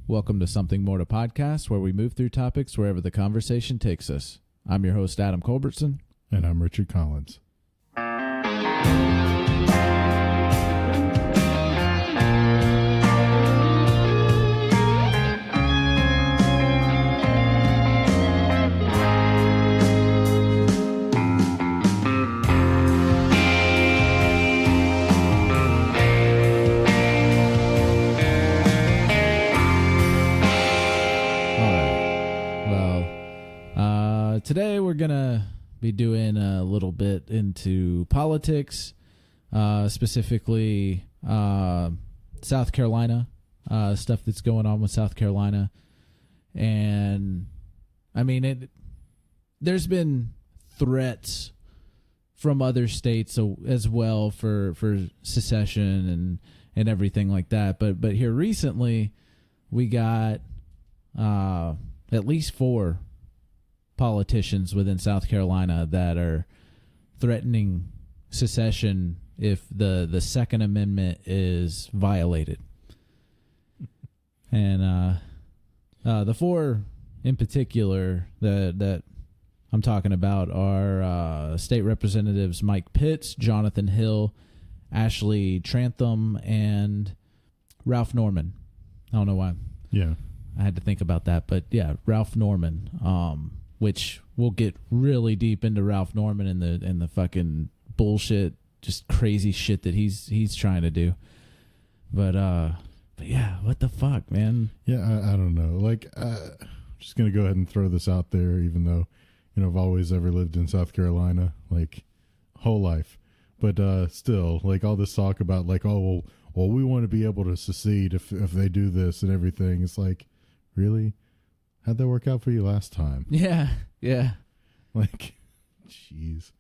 Welcome to Something More to Podcast, where we move through topics wherever the conversation takes us. I'm your host, Adam Culbertson. And I'm Richard Collins. Today we're going to be doing a little bit into politics, specifically South Carolina, stuff that's going on with South Carolina. And, I mean, there's been threats from other states as well for secession and everything like that. But here recently, we got at least 4 politicians within South Carolina that are threatening secession if the Second Amendment is violated. And the 4 in particular that I'm talking about are State Representatives Mike Pitts, Jonathan Hill, Ashley Trantham, and Ralph Norman. I don't know why. Yeah. I had to think about that, but yeah, Ralph Norman. Which we'll get really deep into Ralph Norman and the fucking bullshit, just crazy shit that he's trying to do. But yeah, what the fuck, man? Yeah, I don't know. Like, just gonna go ahead and throw this out there, even though I've always ever lived in South Carolina, like whole life. But still, like all this talk about like, oh well, we want to be able to secede if they do this and everything. It's like, really? How'd that work out for you last time? Yeah. Like, jeez.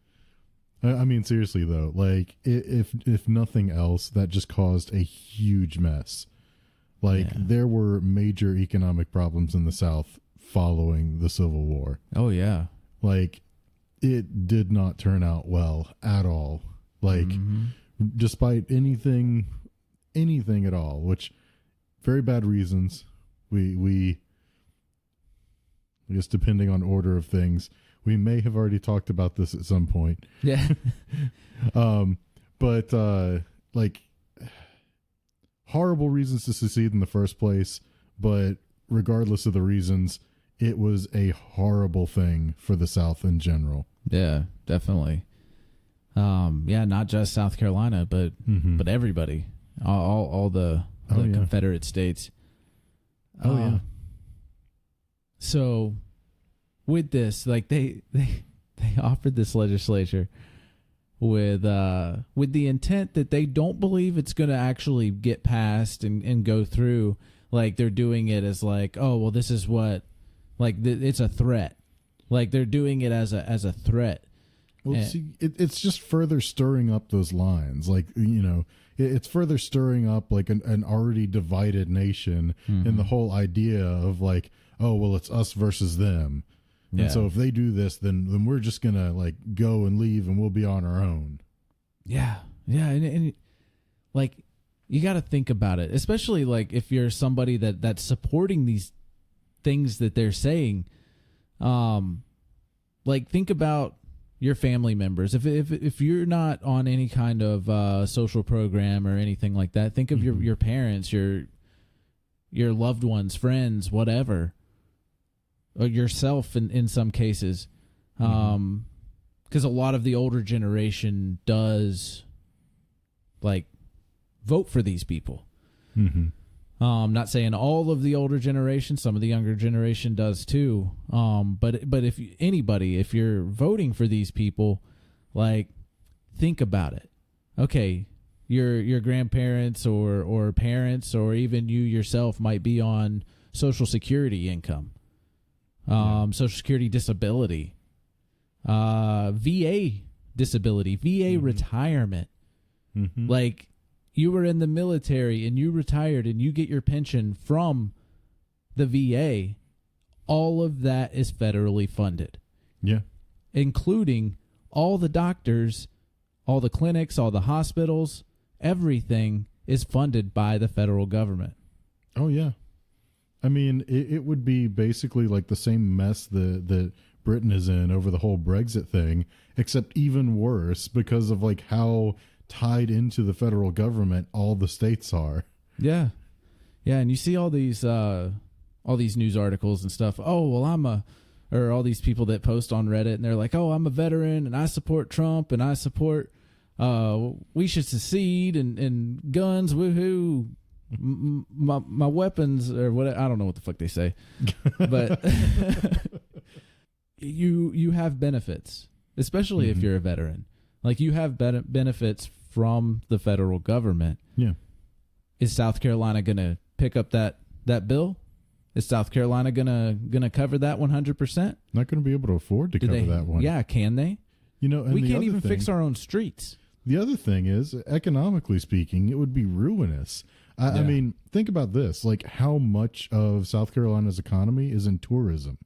I mean, seriously though, like if nothing else, that just caused a huge mess. Like there were major economic problems in the South following the Civil War. Oh yeah. Like it did not turn out well at all. Like despite anything at all, which very bad reasons. We I guess depending on order of things, we may have already talked about this at some point. Yeah. But like horrible reasons to secede in the first place, but regardless of the reasons, it was a horrible thing for the South in general. Yeah, definitely. Yeah, not just South Carolina, but everybody, all the Confederate states. Oh yeah. So, with this, like they offered this legislature with the intent that they don't believe it's going to actually get passed and go through. Like they're doing it as like, oh well, this is what, like it's a threat. Like they're doing it as a threat. Well, see, it's just further stirring up those lines. Like it's further stirring up like an already divided nation, and the whole idea of like, oh, well, it's us versus them. Yeah. And so if they do this, then we're just going to like go and leave and we'll be on our own. Yeah. Yeah. And like, you got to think about it, especially like if you're somebody that's supporting these things that they're saying. Like think about your family members. If you're not on any kind of social program or anything like that, think of your parents, your loved ones, friends, whatever. Or yourself in some cases, because a lot of the older generation does like vote for these people. Not saying all of the older generation, some of the younger generation does too. But if you're voting for these people, like think about it. Okay, your grandparents or parents or even you yourself might be on Social Security income. Social Security disability, VA disability, VA retirement. Like you were in the military and you retired and you get your pension from the VA. All of that is federally funded. Yeah. Including all the doctors, all the clinics, all the hospitals, everything is funded by the federal government. Oh, yeah. I mean, it would be basically like the same mess that Britain is in over the whole Brexit thing, except even worse because of like how tied into the federal government all the states are. Yeah. Yeah, and you see all these news articles and stuff. Oh, well, or all these people that post on Reddit, and they're like, oh, I'm a veteran, and I support Trump, and I support, we should secede, and guns, woohoo, my weapons, or what, I don't know what the fuck they say. But you have benefits, especially if you're a veteran. Like, you have benefits from the federal government. Yeah. Is South Carolina going to pick up that bill? Is South Carolina gonna cover that 100%? Not going to be able to afford to cover that one. Yeah, can they? You know, and we can't even fix our own streets. The other thing is, economically speaking, it would be ruinous. I mean, think about this: like, how much of South Carolina's economy is in tourism?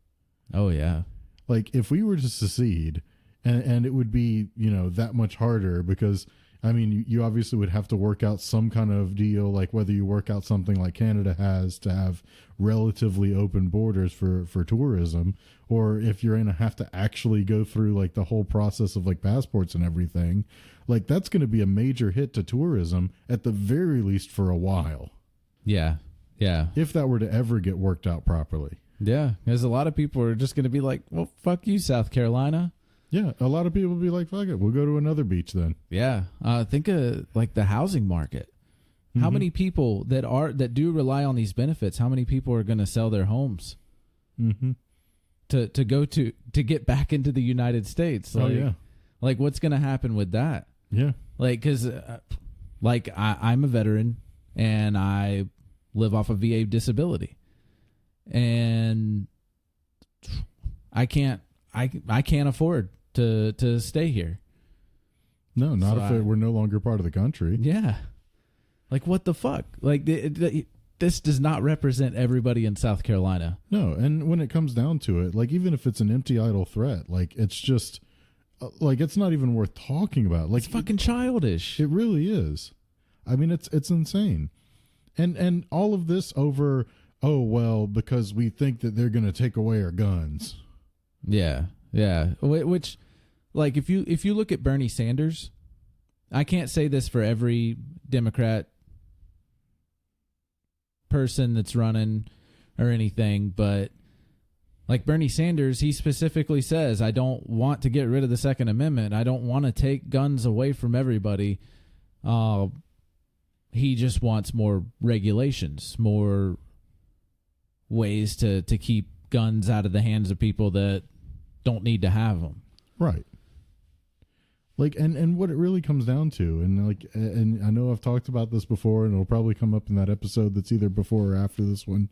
Oh yeah. Like, if we were to secede, and it would be, you know, that much harder because, I mean, you obviously would have to work out some kind of deal, like whether you work out something like Canada has to have relatively open borders for tourism, or if you're going to have to actually go through like the whole process of like passports and everything, like that's going to be a major hit to tourism at the very least for a while. Yeah. Yeah. If that were to ever get worked out properly. Yeah. Because a lot of people are just going to be like, well, fuck you, South Carolina. Yeah, a lot of people will be like, fuck it, we'll go to another beach then. Yeah. Think of like the housing market. How many people that do rely on these benefits, how many people are going to sell their homes to get back into the United States? Like, yeah. Like, what's going to happen with that? Yeah. Like, because like I'm a veteran and I live off of VA disability. And I can't afford to stay here. No, not if we're no longer part of the country. Yeah. Like, what the fuck? Like, this does not represent everybody in South Carolina. No, and when it comes down to it, like, even if it's an empty, idle threat, like, it's just, like, it's not even worth talking about. Like, it's fucking childish. It really is. I mean, it's insane. And all of this over, oh, well, because we think that they're going to take away our guns. Yeah, yeah. Which, like, if you look at Bernie Sanders, I can't say this for every Democrat person that's running or anything, but like Bernie Sanders, he specifically says, I don't want to get rid of the Second Amendment. I don't want to take guns away from everybody. He just wants more regulations, more ways to keep guns out of the hands of people that don't need to have them. Right. Like, and what it really comes down to, and like, and I know I've talked about this before, and it'll probably come up in that episode that's either before or after this one.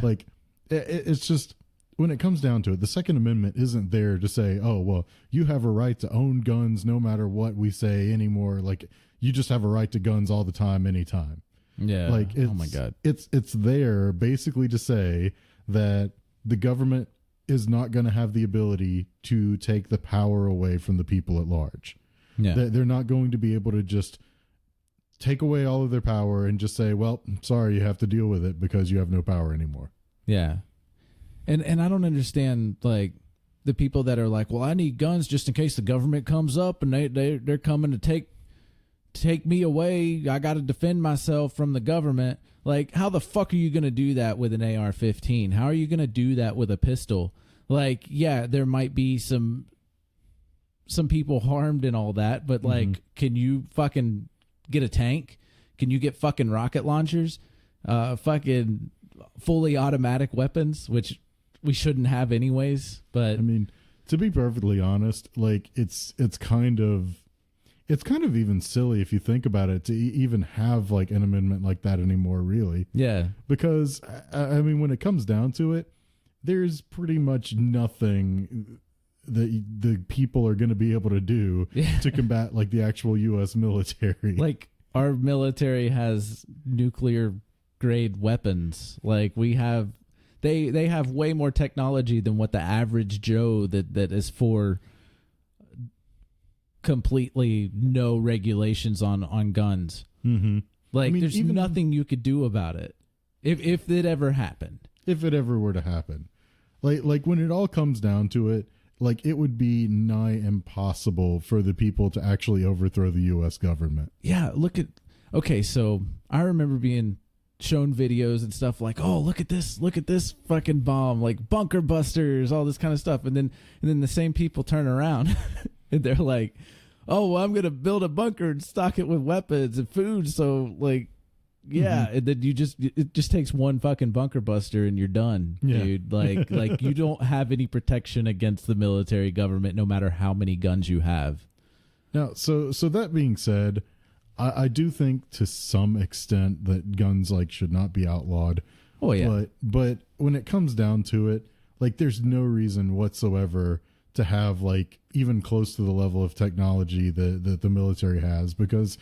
Like, it's just, when it comes down to it, the Second Amendment isn't there to say, oh, well, you have a right to own guns no matter what we say anymore. Like, you just have a right to guns all the time, anytime. Yeah. Like, oh my God. It's there basically to say that the government is not going to have the ability to take the power away from the people at large. Yeah. They're not going to be able to just take away all of their power and just say, well, sorry, you have to deal with it because you have no power anymore. Yeah. And I don't understand, like, the people that are like, well, I need guns just in case the government comes up and they're coming to take me away. I got to defend myself from the government. Like, how the fuck are you going to do that with an AR-15? How are you going to do that with a pistol? Like, yeah, there might be some people harmed and all that, but like, can you fucking get a tank? Can you get fucking rocket launchers? Fucking fully automatic weapons, which we shouldn't have anyways. But I mean, to be perfectly honest, like, it's kind of even silly if you think about it to even have like an amendment like that anymore, really. Yeah. Because I mean, when it comes down to it, there's pretty much nothing that the people are going to be able to do to combat like the actual U.S. military. Like, our military has nuclear grade weapons. Like, we have, they have way more technology than what the average Joe that is for completely no regulations on guns. Mm-hmm. Like, I mean, there's nothing you could do about it if it ever happened. if it ever were to happen. Like when it all comes down to it, like it would be nigh impossible for the people to actually overthrow the U.S. government. Yeah, okay, so I remember being shown videos and stuff like, oh, look at this fucking bomb, like bunker busters, all this kind of stuff. And then the same people turn around and they're like, oh, well, I'm going to build a bunker and stock it with weapons and food. So like, yeah. And then it just takes one fucking bunker buster and you're done, dude. Like you don't have any protection against the military government, no matter how many guns you have. Now, so that being said, I do think to some extent that guns like should not be outlawed. Oh yeah. But when it comes down to it, like there's no reason whatsoever to have like even close to the level of technology that the military has, because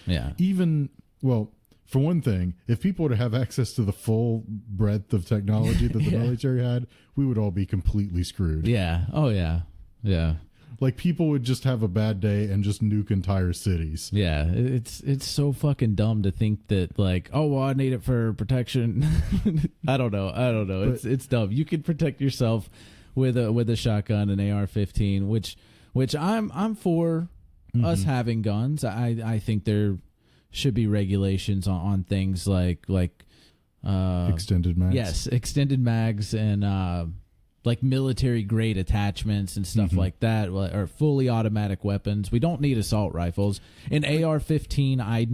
for one thing, if people were to have access to the full breadth of technology that the military had, we would all be completely screwed. Yeah. Oh yeah. Yeah. Like people would just have a bad day and just nuke entire cities. Yeah, it's so fucking dumb to think that like, oh, well, I need it for protection. I don't know. But it's dumb. You can protect yourself with a shotgun, an AR-15, which I'm for us having guns. I think there should be regulations on things like extended mags. Yes, extended mags and like military grade attachments and stuff like that, or fully automatic weapons. We don't need assault rifles. An AR-15, I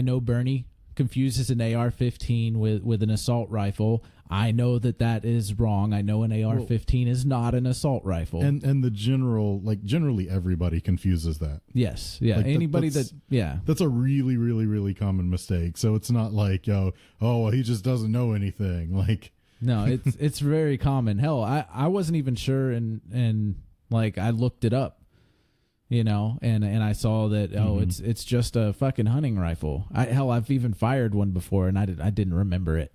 know Bernie confuses an AR-15 with an assault rifle. I know that is wrong. I know an AR-15 is not an assault rifle. And the generally everybody confuses that. Yes. Yeah. Like Anybody that's a really, really, really common mistake. So it's not like, he just doesn't know anything. Like, no, it's very common. Hell, I wasn't even sure, and like I looked it up, and I saw that it's just a fucking hunting rifle. I've even fired one before, and I didn't remember it,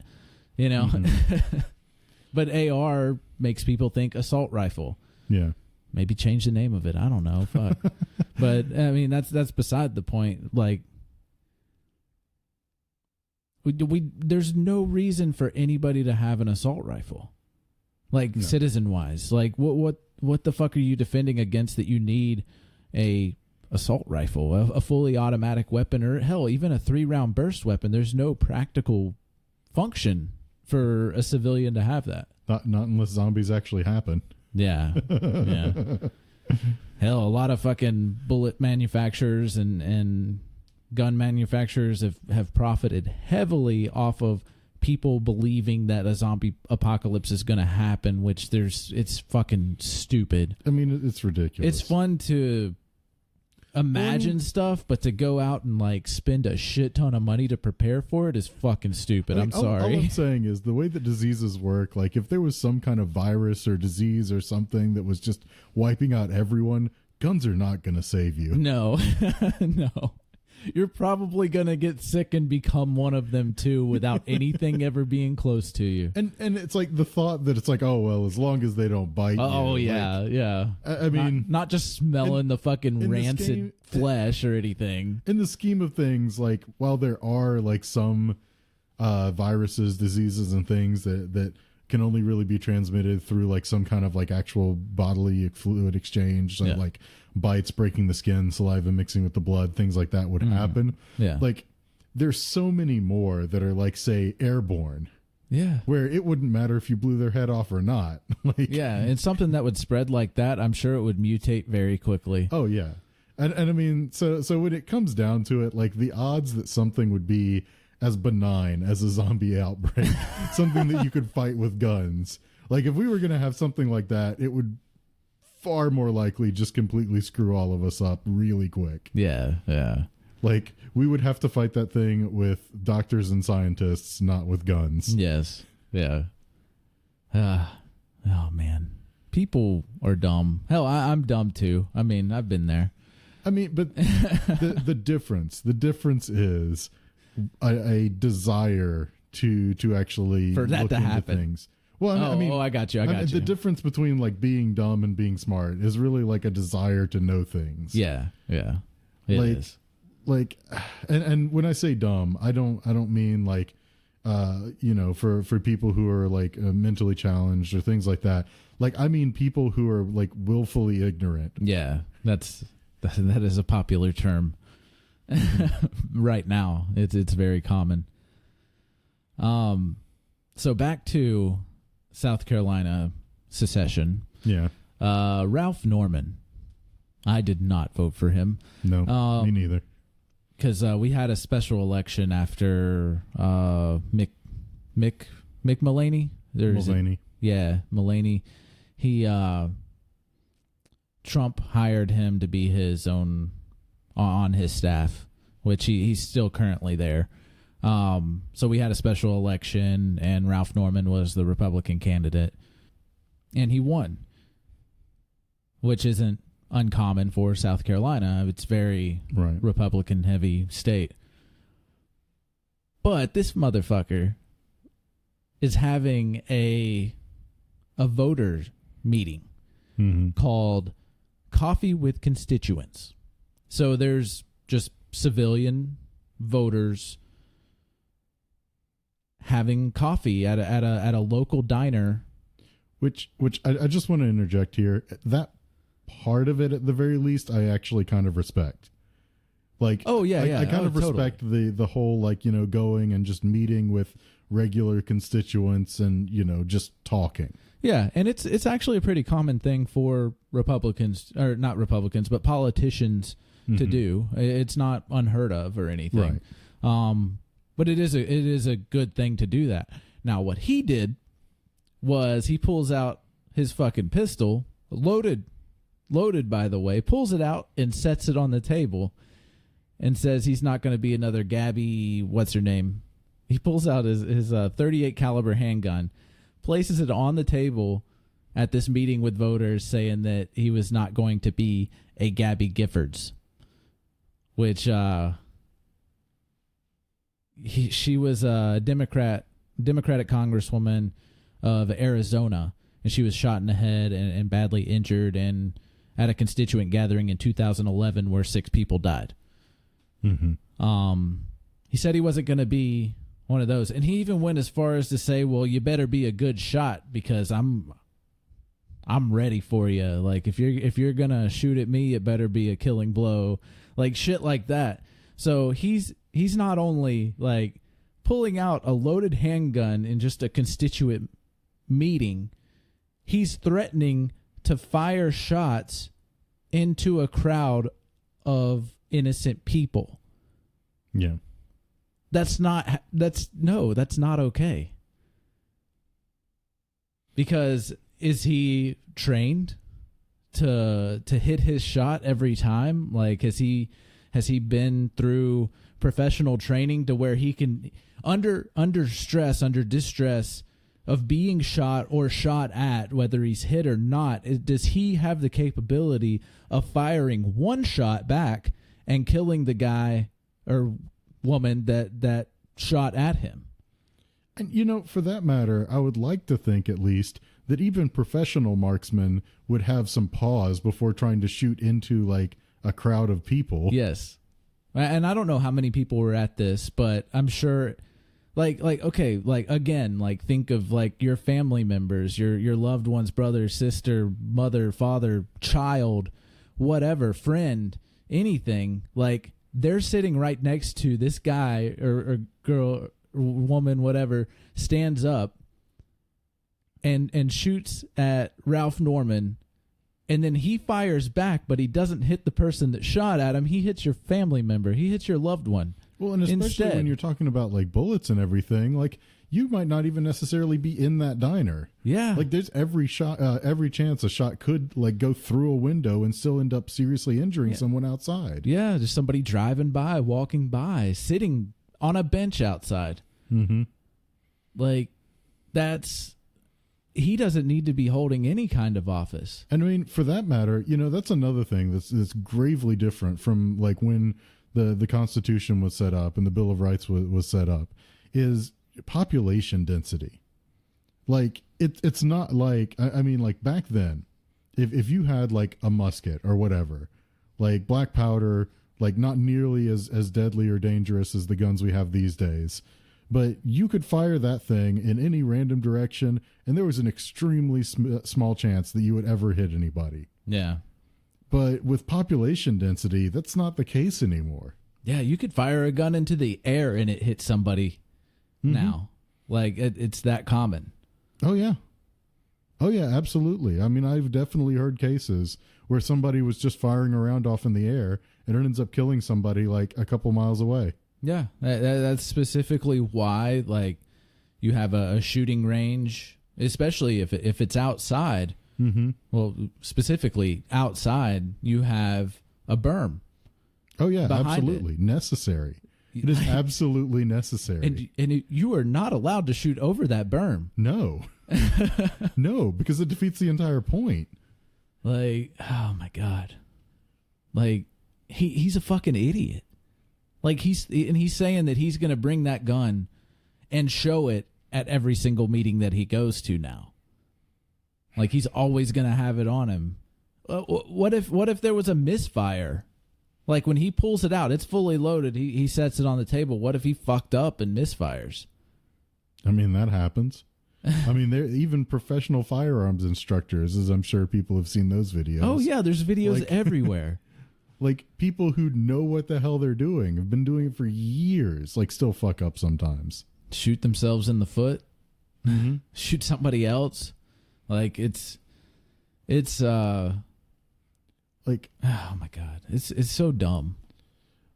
But AR makes people think assault rifle. Yeah, maybe change the name of it. I don't know. Fuck. But I mean that's beside the point. Like. There's no reason for anybody to have an assault rifle, like citizen wise. Like what the fuck are you defending against that you need a assault rifle, a fully automatic weapon, or hell, even a 3-round burst weapon? There's no practical function for a civilian to have that. Not unless zombies actually happen. Yeah, yeah. Hell, a lot of fucking bullet manufacturers and gun manufacturers have profited heavily off of people believing that a zombie apocalypse is going to happen, which it's fucking stupid. I mean, it's ridiculous. It's fun to imagine stuff, but to go out and like spend a shit ton of money to prepare for it is fucking stupid. I'm sorry. All I'm saying is the way that diseases work, like if there was some kind of virus or disease or something that was just wiping out everyone, guns are not going to save you. No, no. You're probably going to get sick and become one of them too without anything ever being close to you. And it's like the thought that it's like, oh, well, as long as they don't bite you. Oh, yeah, like, yeah. I mean... Not just smelling the fucking rancid flesh or anything. In the scheme of things, like, while there are like some viruses, diseases, and things that can only really be transmitted through like some kind of like actual bodily fluid exchange, so like bites, breaking the skin, saliva mixing with the blood, things like that would happen. Yeah. Like there's so many more that are like, say, airborne. Yeah. Where it wouldn't matter if you blew their head off or not. Like, yeah, and something that would spread like that, I'm sure it would mutate very quickly. Oh yeah. And I mean, so when it comes down to it, like the odds that something would be as benign as a zombie outbreak, something that you could fight with guns. Like if we were going to have something like that, it would far more likely just completely screw all of us up really quick. Yeah, yeah. Like we would have to fight that thing with doctors and scientists, not with guns. Yes. Yeah. Oh man. People are dumb. Hell, I'm dumb too. I mean, I've been there. I mean, but the difference is a desire to actually for that look to into happen. Things. Well, I mean, I got you. I got you. The difference between like being dumb and being smart is really like a desire to know things. Yeah, yeah, it is. Like, and when I say dumb, I don't mean like for people who are like mentally challenged or things like that. Like, I mean, people who are like willfully ignorant. Yeah, that is a popular term right now. It's very common. So back to South Carolina secession. Yeah. Ralph Norman. I did not vote for him. No, me neither. Because we had a special election after Mick Mulvaney. Mulvaney. Yeah, Mulvaney. He Trump hired him to be his own on his staff, which he's still currently there. So we had a special election, and Ralph Norman was the Republican candidate, and he won, which isn't uncommon for South Carolina. It's very Republican heavy state. But this motherfucker is having a voter meeting called Coffee with Constituents. So there's just civilian voters having coffee at a local diner. Which I just want to interject here. That part of it, at the very least, I actually kind of respect. Like, I kind of respect the whole, like, going and just meeting with regular constituents and, just talking. Yeah, and it's actually a pretty common thing for Republicans, or not Republicans, but politicians to do. It's not unheard of or anything. Right. But it is a good thing to do that. Now, what he did was he pulls out his fucking pistol, loaded, by the way, pulls it out and sets it on the table and says he's not going to be another Gabby, what's her name? He pulls out his 38 caliber handgun, places it on the table at this meeting with voters, saying that he was not going to be a Gabby Giffords, which she was a Democratic congresswoman of Arizona, and she was shot in the head and badly injured at a constituent gathering in 2011 where 6 people died. He said he wasn't going to be one of those, and he even went as far as to say, well, you better be a good shot because I'm ready for you. Like, if you're going to shoot at me, it better be a killing blow, like shit like that. So he's not only like pulling out a loaded handgun in just a constituent meeting, he's threatening to fire shots into a crowd of innocent people. Yeah. That's not okay. Because is he trained to hit his shot every time? Like, has he been through professional training to where he can under stress, under distress of being shot or shot at, whether he's hit or not, does he have the capability of firing one shot back and killing the guy or woman that shot at him? And, for that matter, I would like to think at least that even professional marksmen would have some pause before trying to shoot into, like, a crowd of people. Yes. And I don't know how many people were at this, but I'm sure, okay, again, think of, your family members, your loved ones, brother, sister, mother, father, child, whatever, friend, anything. Like, they're sitting right next to this guy or girl, or woman, whatever, stands up and shoots at Ralph Norman. And then he fires back, but he doesn't hit the person that shot at him. He hits your family member. He hits your loved one. Well, and especially when you're talking about, like, bullets and everything, like, you might not even necessarily be in that diner. Yeah. Like, there's every chance a shot could, like, go through a window and still end up seriously injuring someone outside. Yeah, just somebody driving by, walking by, sitting on a bench outside. Like, he doesn't need to be holding any kind of office. And I mean, for that matter, that's another thing that's gravely different from, like, when the Constitution was set up and the Bill of Rights was set up, is population density. Like, it's not like, I mean, like, back then, if you had, like, a musket or whatever, like, black powder, like, not nearly as deadly or dangerous as the guns we have these days, But you could fire that thing in any random direction, and there was an extremely small chance that you would ever hit anybody. Yeah. But with population density, that's not the case anymore. Yeah, you could fire a gun into the air and it hits somebody now. Like, it's that common. Oh, yeah. Oh, yeah, absolutely. I mean, I've definitely heard cases where somebody was just firing a round off in the air and it ends up killing somebody like a couple miles away. Yeah, that's specifically why, like, you have a shooting range, especially if it's outside. Mm-hmm. Well, specifically outside, you have a berm. Oh, yeah, absolutely. Necessary. It is absolutely necessary. And you are not allowed to shoot over that berm. No. No, because it defeats the entire point. Like, oh, my God. Like, he's a fucking idiot. Like, he's saying that he's going to bring that gun and show it at every single meeting that he goes to now. Like, he's always going to have it on him. What if there was a misfire? Like, when he pulls it out, it's fully loaded. He sets it on the table. What if he fucked up and misfires? I mean, that happens. I mean, there even professional firearms instructors, as I'm sure people have seen those videos. Oh, yeah, there's videos everywhere. Like, people who know what the hell they're doing, have been doing it for years, like, still fuck up sometimes. Shoot themselves in the foot. Mm-hmm. Shoot somebody else. Like, it's like, oh my God, it's so dumb.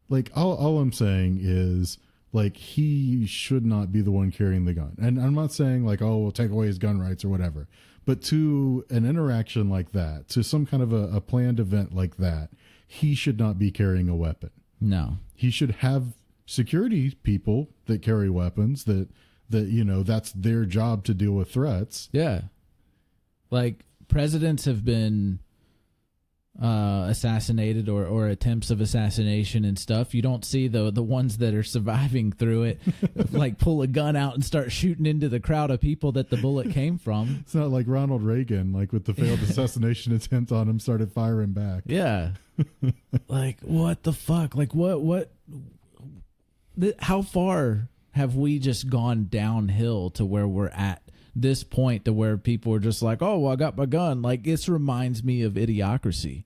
Like, all I'm saying is, like, he should not be the one carrying the gun. And I'm not saying, like, oh, we'll take away his gun rights or whatever. But to an interaction like that, to some kind of a planned event like that, he should not be carrying a weapon. No. He should have security people that carry weapons that you know, that's their job to deal with threats. Yeah. Like, presidents have been assassinated or attempts of assassination and stuff. You don't see the ones that are surviving through it like pull a gun out and start shooting into the crowd of people that the bullet came from. It's not like Ronald Reagan, like with the failed assassination attempt on him, started firing back. Yeah. Like, what the fuck? Like, how far have we just gone downhill to where we're at this point, to where people are just like, oh, well, I got my gun. Like, this reminds me of Idiocracy.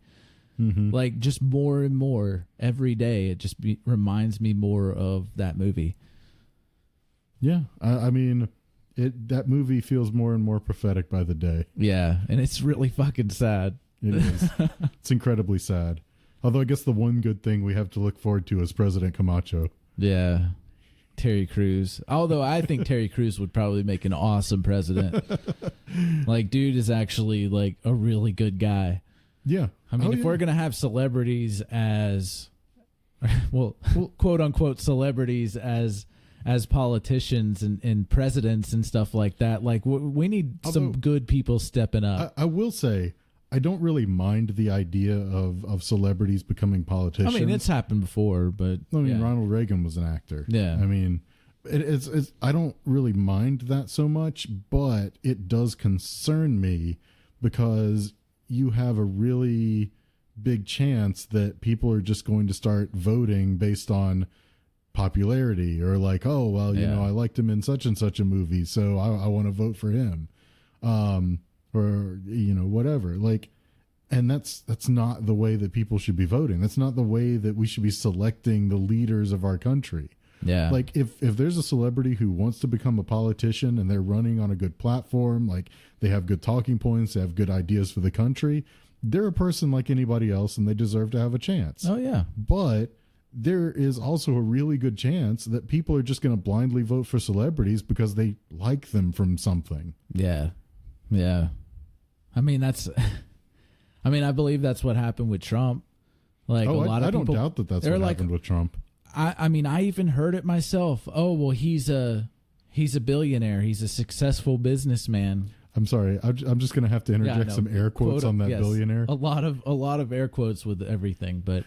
Mm-hmm. Like, just more and more every day, it just reminds me more of that movie. Yeah, I mean, that movie feels more and more prophetic by the day. Yeah, and it's really fucking sad. It is. It's incredibly sad. Although I guess the one good thing we have to look forward to is President Camacho. Yeah. Terry Crews. Although I think Terry Crews would probably make an awesome president. Like, dude is actually, like, a really good guy. Yeah. I mean, if we're going to have celebrities as, well, quote unquote celebrities as politicians and presidents and stuff like that, like, we need some good people stepping up. I will say, I don't really mind the idea of celebrities becoming politicians. I mean, it's happened before, but I mean, Ronald Reagan was an actor. Yeah. I mean, it's I don't really mind that so much, but it does concern me because you have a really big chance that people are just going to start voting based on popularity, or like, oh, well, you know, I liked him in such and such a movie, so I want to vote for him. Or, you know, whatever. Like, and that's not the way that people should be voting. That's not the way that we should be selecting the leaders of our country. Yeah. Like, if there's a celebrity who wants to become a politician and they're running on a good platform, like they have good talking points, they have good ideas for the country, they're a person like anybody else and they deserve to have a chance. Oh, yeah. But there is also a really good chance that people are just going to blindly vote for celebrities because they like them from something. Yeah. Yeah. I mean, I believe that's what happened with Trump. Like, a lot of people, I don't doubt that that's what happened with Trump. I mean, I even heard it myself. Oh, well, he's a billionaire. He's a successful businessman. I'm sorry. I'm just going to have to interject some air quotes on that billionaire. A lot of air quotes with everything, but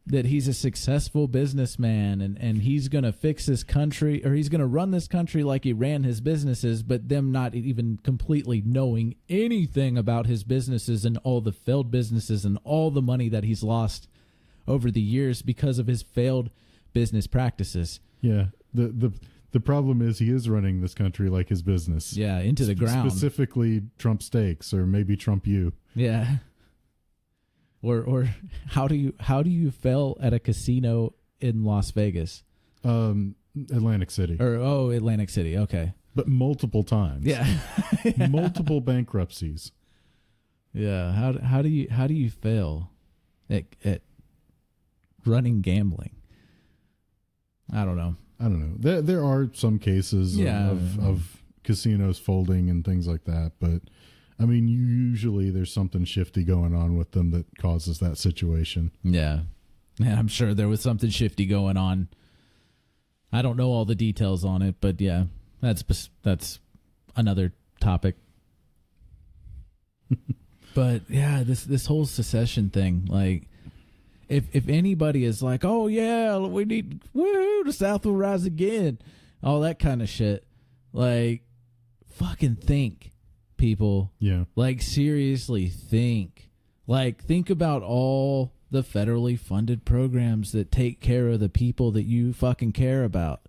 that he's a successful businessman and he's going to fix this country, or he's going to run this country like he ran his businesses, but them not even completely knowing anything about his businesses and all the failed businesses and all the money that he's lost over the years because of his failed business practices. Yeah. the problem is he is running this country like his business. Yeah, into the ground. Specifically Trump steaks, or maybe Trump you. Yeah. Or how do you fail at a casino in Las Vegas? Atlantic City. Atlantic City. Okay. But multiple times. Yeah. Multiple bankruptcies. Yeah. How do you fail at running gambling? I don't know. There are some cases of casinos folding and things like that, but I mean, usually there's something shifty going on with them that causes that situation. Yeah. And I'm sure there was something shifty going on. I don't know all the details on it, but yeah, that's another topic. But yeah, this whole secession thing, like, if anybody is like, oh yeah, we need, woo, the South will rise again, all that kind of shit, like, fucking think, people. Yeah. Like, seriously think. Like, think about all the federally funded programs that take care of the people that you fucking care about.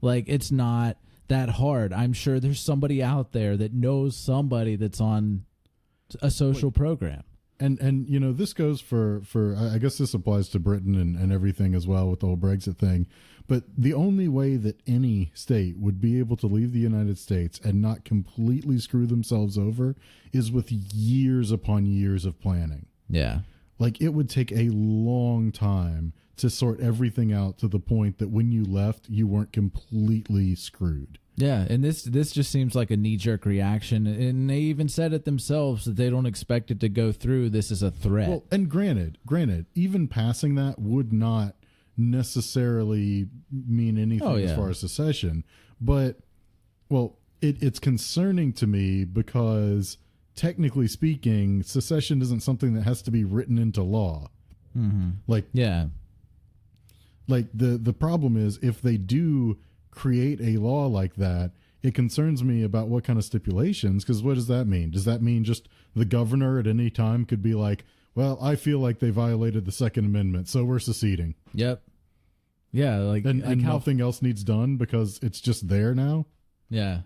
Like, it's not that hard. I'm sure there's somebody out there that knows somebody that's on a social program. And you know, this goes for I guess this applies to Britain and everything as well with the whole Brexit thing. But the only way that any state would be able to leave the United States and not completely screw themselves over is with years upon years of planning. Yeah. Like, it would take a long time to sort everything out to the point that when you left, you weren't completely screwed. Yeah, and this just seems like a knee-jerk reaction, and they even said it themselves that they don't expect it to go through. This is a threat. Well, and granted, even passing that would not necessarily mean anything as far as secession. But, well, it's concerning to me because, technically speaking, secession isn't something that has to be written into law. Mm-hmm. Like, yeah. Like, the problem is, if they do create a law like that, it concerns me about what kind of stipulations, because what does that mean? Does that mean just the governor at any time could be like, well, I feel like they violated the Second Amendment, so we're seceding? Yep. Yeah, like, and nothing else needs done because it's just there now? Yeah.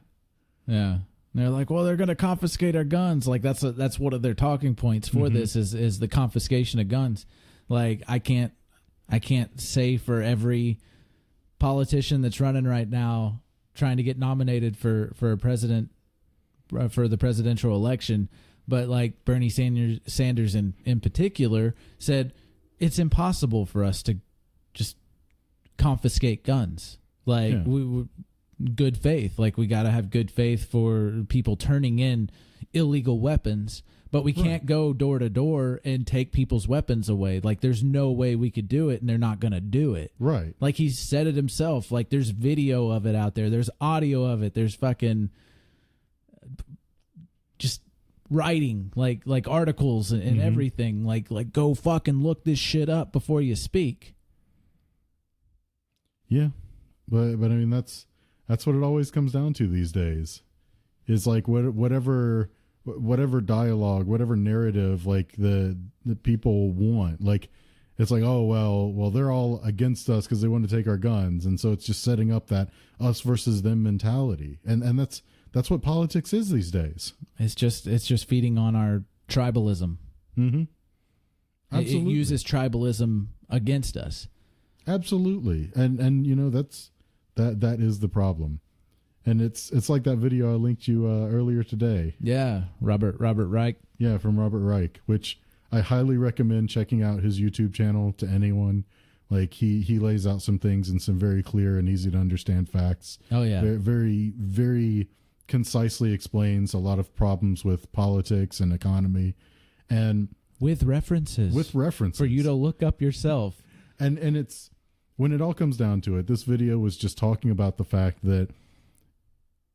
Yeah. And they're like, well, they're going to confiscate our guns. Like, that's one of their talking points for this is the confiscation of guns. Like, I can't say for every politician that's running right now trying to get nominated for a president, for the presidential election, but like Bernie Sanders in particular said it's impossible for us to just confiscate guns. Like, we good faith, like, we got to have good faith for people turning in illegal weapons, but we can't go door to door and take people's weapons away. Like, there's no way we could do it, and they're not going to do it. Right. Like, he said it himself. Like, there's video of it out there. There's audio of it. There's fucking just writing, like articles and everything. Like, go fucking look this shit up before you speak. Yeah. But I mean, that's what it always comes down to these days. Is like whatever dialogue, whatever narrative, like the people want. Like, it's like, oh, well, they're all against us because they want to take our guns, and so it's just setting up that us versus them mentality, and that's what politics is these days. It's just feeding on our tribalism. Mm-hmm. Absolutely. It uses tribalism against us. Absolutely, and you know, that is the problem. And it's like that video I linked you earlier today. Yeah, Robert Reich. Yeah, from Robert Reich, which I highly recommend checking out his YouTube channel to anyone. Like, he lays out some things in some very clear and easy to understand facts. Oh yeah, very, very concisely explains a lot of problems with politics and economy, and with references for you to look up yourself. And it's, when it all comes down to it, this video was just talking about the fact that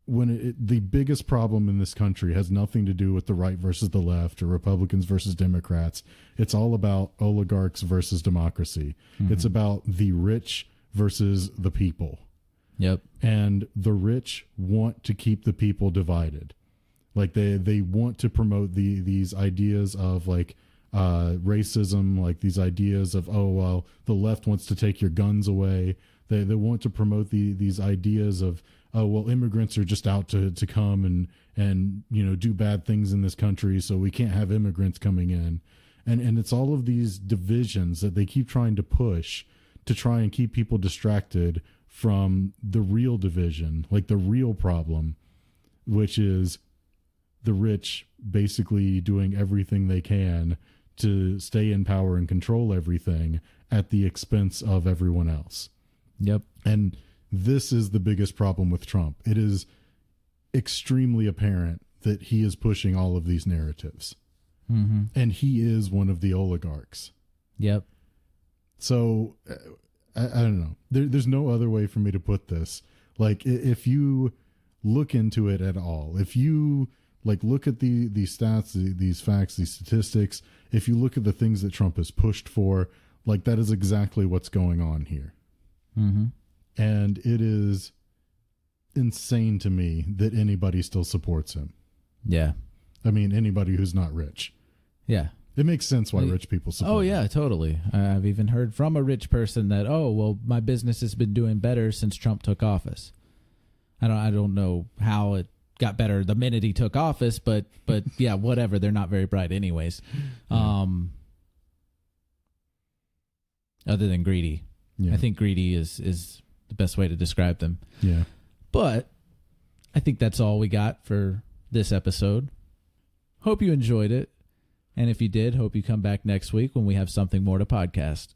the biggest problem in this country has nothing to do with the right versus the left or Republicans versus Democrats. It's all about oligarchs versus democracy. Mm-hmm. It's about the rich versus the people. Yep. And the rich want to keep the people divided. Like, they want to promote these ideas of, like, racism, like these ideas of, oh, well, the left wants to take your guns away. They want to promote these ideas of, oh, well, immigrants are just out to come and do bad things in this country, so we can't have immigrants coming in. And it's all of these divisions that they keep trying to push to try and keep people distracted from the real division, like the real problem, which is the rich basically doing everything they can to stay in power and control everything at the expense of everyone else. Yep. And this is the biggest problem with Trump. It is extremely apparent that he is pushing all of these narratives. Mm-hmm. And he is one of the oligarchs. Yep. So, I don't know. There's no other way for me to put this. Like, if you look into it at all, if you look at these stats, these facts, these statistics, if you look at the things that Trump has pushed for, that is exactly what's going on here. Mm-hmm. And it is insane to me that anybody still supports him. Yeah. I mean, anybody who's not rich. Yeah. It makes sense why rich people support him. Yeah, totally. I've even heard from a rich person that, my business has been doing better since Trump took office. I don't know how it got better the minute he took office, but yeah, whatever. They're not very bright anyways. Yeah. Other than greedy. Yeah. I think greedy is the best way to describe them. Yeah. But I think that's all we got for this episode. Hope you enjoyed it. And if you did, hope you come back next week when we have something more to podcast.